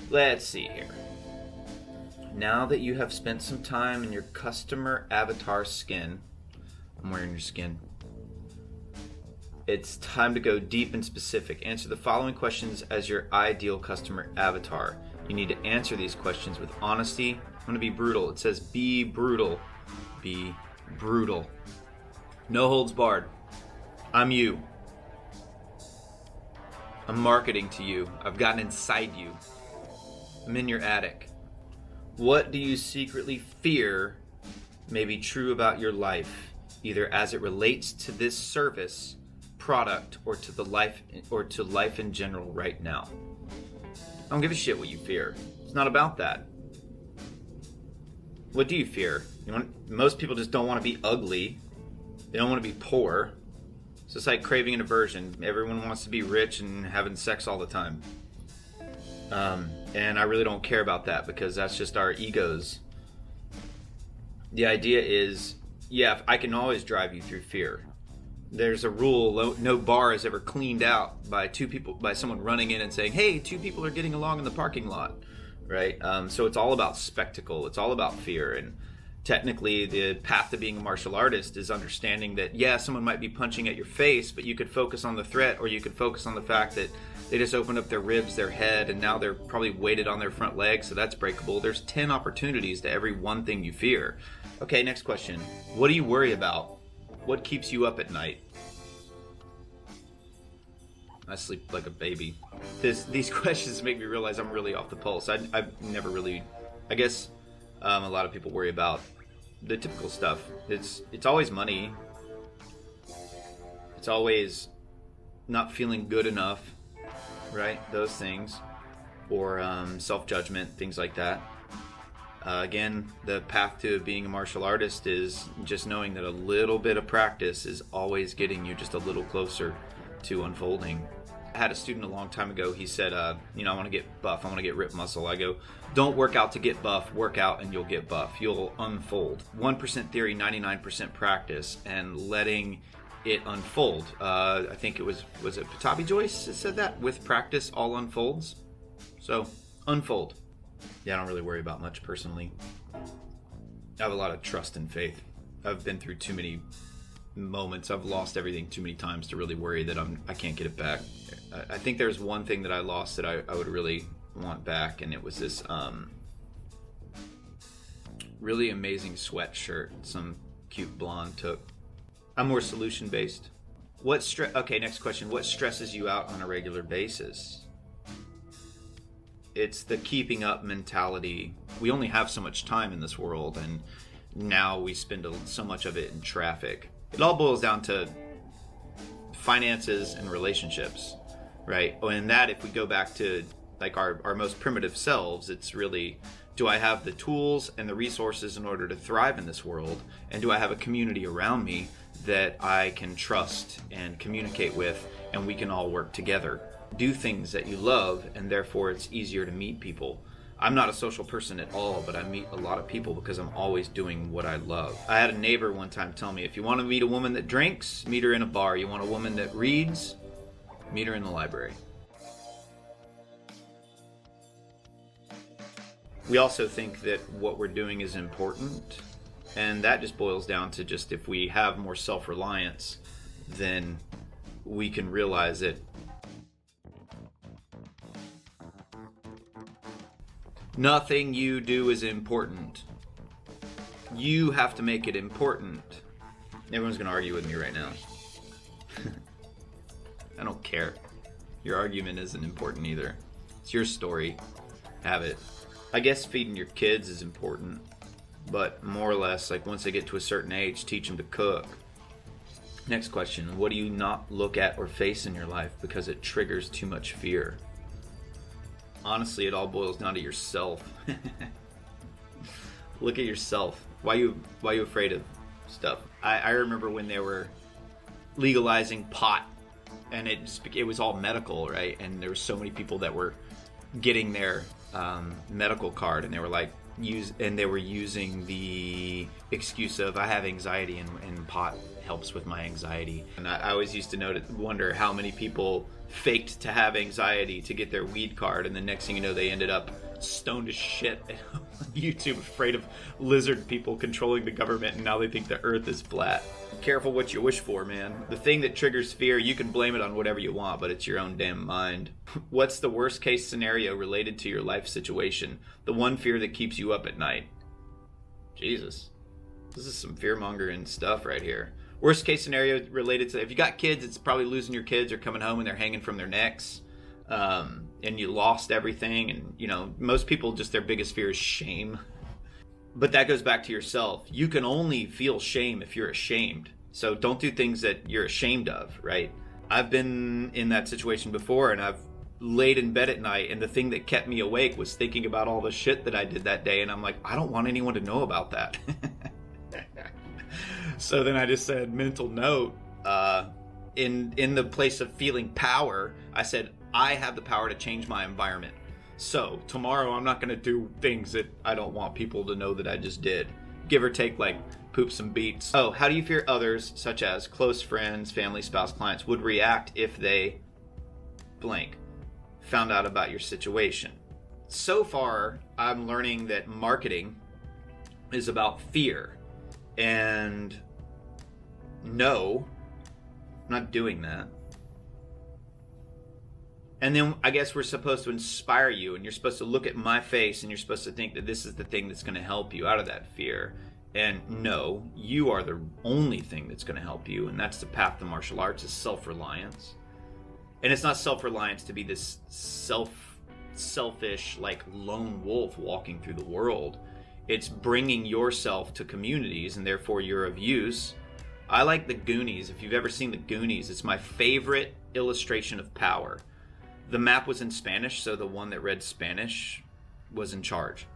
Let's see here. Now that you have spent some time in your customer avatar skin, I'm wearing your skin, it's time to go deep and specific. Answer the following questions as your ideal customer avatar. You need to answer these questions with honesty. I'm going to be brutal. It says be brutal. Be brutal. No holds barred. I'm you. I'm marketing to you. I've gotten inside you. I'm in your attic. What do you secretly fear may be true about your life, either as it relates to this service, product, or to life in general right now? I don't give a shit what you fear. It's not about that. What do you fear? Most people just don't want to be ugly. They don't want to be poor. So it's like craving an aversion. Everyone wants to be rich and having sex all the time. And I really don't care about that because that's just our egos. The idea is, yeah, I can always drive you through fear. There's a rule: no bar is ever cleaned out by someone running in and saying, "Hey, two people are getting along in the parking lot," right? So it's all about spectacle. It's all about fear. And technically, the path to being a martial artist is understanding that, yeah, someone might be punching at your face, but you could focus on the threat, or you could focus on the fact that they just opened up their ribs, their head, and now they're probably weighted on their front legs, so that's breakable. There's 10 opportunities to every one thing you fear. Okay, next question. What do you worry about? What keeps you up at night? I sleep like a baby. These questions make me realize I'm really off the pulse. I've never really... I guess a lot of people worry about the typical stuff. It's always money. It's always not feeling good enough. Right, those things, or self-judgment, things like that. Again, the path to being a martial artist is just knowing that a little bit of practice is always getting you just a little closer to unfolding. I had a student a long time ago. He said, I want to get buff. I want to get ripped muscle. I go, don't work out to get buff. Work out and you'll get buff. You'll unfold. 1% theory, 99% practice, and letting it unfold. I think it was it Patabi Joyce that said that? With practice, all unfolds. So, unfold. Yeah, I don't really worry about much personally. I have a lot of trust and faith. I've been through too many moments. I've lost everything too many times to really worry that I can't get it back. I think there's one thing that I lost that I would really want back, and it was this really amazing sweatshirt some cute blonde took. I'm more solution-based. Okay, next question. What stresses you out on a regular basis? It's the keeping up mentality. We only have so much time in this world, and now we spend so much of it in traffic. It all boils down to finances and relationships, right? And that, if we go back to like our most primitive selves, it's really, do I have the tools and the resources in order to thrive in this world? And do I have a community around me that I can trust and communicate with, and we can all work together? Do things that you love, and therefore it's easier to meet people. I'm not a social person at all, but I meet a lot of people because I'm always doing what I love. I had a neighbor one time tell me, if you want to meet a woman that drinks, meet her in a bar. You want a woman that reads, meet her in the library. We also think that what we're doing is important, and that just boils down to just if we have more self-reliance, then we can realize that nothing you do is important. You have to make it important. Everyone's going to argue with me right now. I don't care. Your argument isn't important either. It's your story. Have it. I guess feeding your kids is important, but more or less, like once they get to a certain age, teach them to cook. Next question. What do you not look at or face in your life because it triggers too much fear? Honestly, it all boils down to yourself. Look at yourself. Why you afraid of stuff? I remember when they were legalizing pot, and it was all medical, right? And there were so many people that were getting their medical card, and they were like, they were using the excuse of I have anxiety and pot helps with my anxiety. And I always used to wonder how many people faked to have anxiety to get their weed card, and the next thing you know, they ended up stoned as shit on YouTube, afraid of lizard people controlling the government, and now they think the earth is flat. Careful what you wish for, man. The thing that triggers fear, you can blame it on whatever you want, but it's your own damn mind. What's the worst case scenario related to your life situation? The one fear that keeps you up at night. Jesus. This is some fear-mongering stuff right here. Worst case scenario related to, if you got kids, it's probably losing your kids or coming home and they're hanging from their necks. And you lost everything. And, you know, most people, just their biggest fear is shame. But that goes back to yourself. You can only feel shame if you're ashamed. So don't do things that you're ashamed of, right? I've been in that situation before, and I've laid in bed at night, and the thing that kept me awake was thinking about all the shit that I did that day. And I'm like, I don't want anyone to know about that. So then I just said, mental note, in the place of feeling power, I said, I have the power to change my environment. So tomorrow I'm not going to do things that I don't want people to know that I just did. Give or take, like poop some beets. Oh, how do you fear others, such as close friends, family, spouse, clients, would react if they blank found out about your situation? So far, I'm learning that marketing is about fear. And no, I'm not doing that. And then I guess we're supposed to inspire you, and you're supposed to look at my face, and you're supposed to think that this is the thing that's going to help you out of that fear. And no, you are the only thing that's going to help you, and that's the path to martial arts, is self-reliance. And it's not self-reliance to be this selfish, like lone wolf walking through the world. It's bringing yourself to communities, and therefore you're of use. I like the Goonies. If you've ever seen the Goonies, it's my favorite illustration of power. The map was in Spanish, so the one that read Spanish was in charge.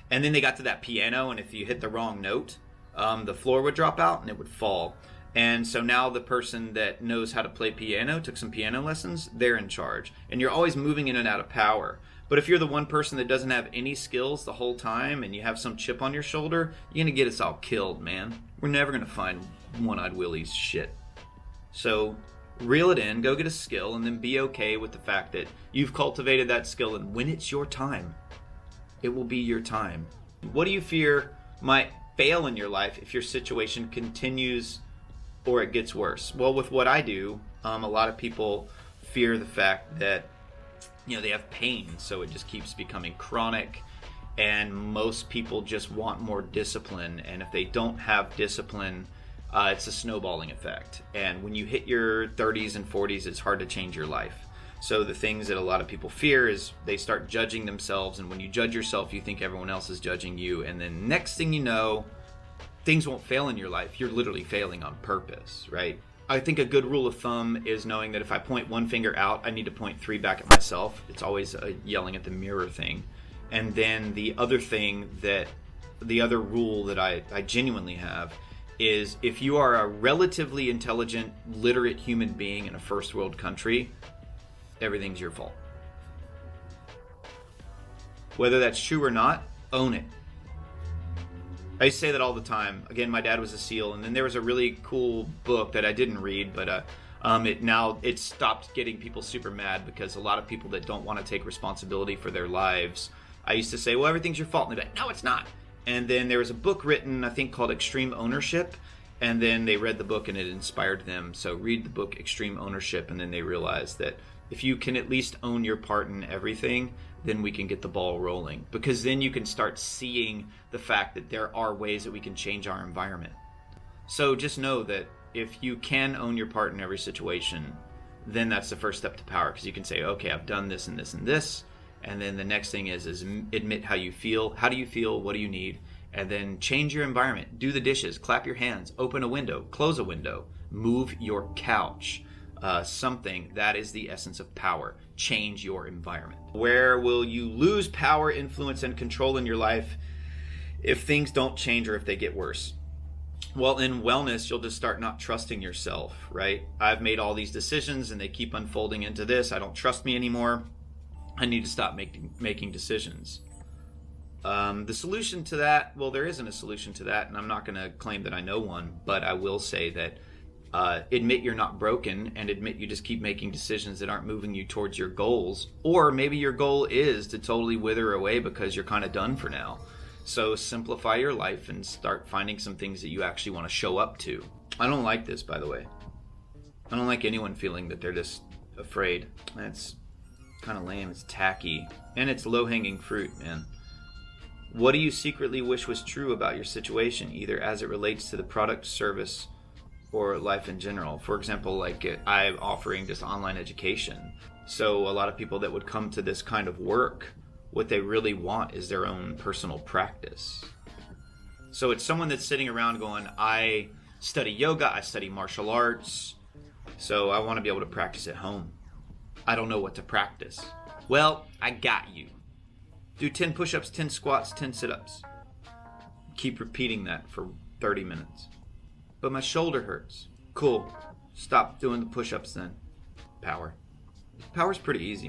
And then they got to that piano, and if you hit the wrong note, the floor would drop out and it would fall. And so now the person that knows how to play piano, took some piano lessons, they're in charge. And you're always moving in and out of power. But if you're the one person that doesn't have any skills the whole time, and you have some chip on your shoulder, you're going to get us all killed, man. We're never going to find One-Eyed Willie's shit. So reel it in, go get a skill, and then be okay with the fact that you've cultivated that skill, and when it's your time, it will be your time. What do you fear might fail in your life if your situation continues or it gets worse? Well, with what I do, a lot of people fear the fact that, you know, they have pain, so it just keeps becoming chronic, and most people just want more discipline, and if they don't have discipline, it's a snowballing effect. And when you hit your 30s and 40s, it's hard to change your life. So the things that a lot of people fear is they start judging themselves, and when you judge yourself, you think everyone else is judging you, and then next thing you know, things won't fail in your life. You're literally failing on purpose, right? I think a good rule of thumb is knowing that if I point one finger out, I need to point three back at myself. It's always a yelling at the mirror thing. And then the other rule that I genuinely have is, if you are a relatively intelligent, literate human being in a first world country, everything's your fault. Whether that's true or not, own it. I used to say that all the time. Again, my dad was a SEAL, and then there was a really cool book that I didn't read, but it stopped getting people super mad, because a lot of people that don't want to take responsibility for their lives, I used to say, well, everything's your fault, and they'd be like, no, it's not. And then there was a book written, I think, called Extreme Ownership, and then they read the book and it inspired them. So read the book Extreme Ownership, and then they realized that if you can at least own your part in everything, then we can get the ball rolling. Because then you can start seeing the fact that there are ways that we can change our environment. So just know that if you can own your part in every situation, then that's the first step to power. Because you can say, okay, I've done this and this and this. And then the next thing is admit how you feel. How do you feel? What do you need? And then change your environment. Do the dishes. Clap your hands. Open a window. Close a window. Move your couch. Something. That is the essence of power. Change your environment. Where will you lose power, influence, and control in your life if things don't change or if they get worse? Well, in wellness, you'll just start not trusting yourself, right? I've made all these decisions and they keep unfolding into this. I don't trust me anymore. I need to stop making decisions. The solution to that, well, there isn't a solution to that, and I'm not going to claim that I know one, but I will say that admit you're not broken and admit you just keep making decisions that aren't moving you towards your goals. Or maybe your goal is to totally wither away because you're kind of done for now. So simplify your life and start finding some things that you actually want to show up to. I don't like this, by the way. I don't like anyone feeling that they're just afraid. That's kind of lame. It's tacky. And it's low-hanging fruit, man. What do you secretly wish was true about your situation, either as it relates to the product, service, or life in general? For example, like I'm offering just online education. So a lot of people that would come to this kind of work, what they really want is their own personal practice. So it's someone that's sitting around going, I study yoga, I study martial arts, so I want to be able to practice at home. I don't know what to practice. Well, I got you. Do 10 push-ups, 10 squats, 10 sit-ups. Keep repeating that for 30 minutes. But my shoulder hurts. Cool. Stop doing the push-ups then. Power. Power's pretty easy.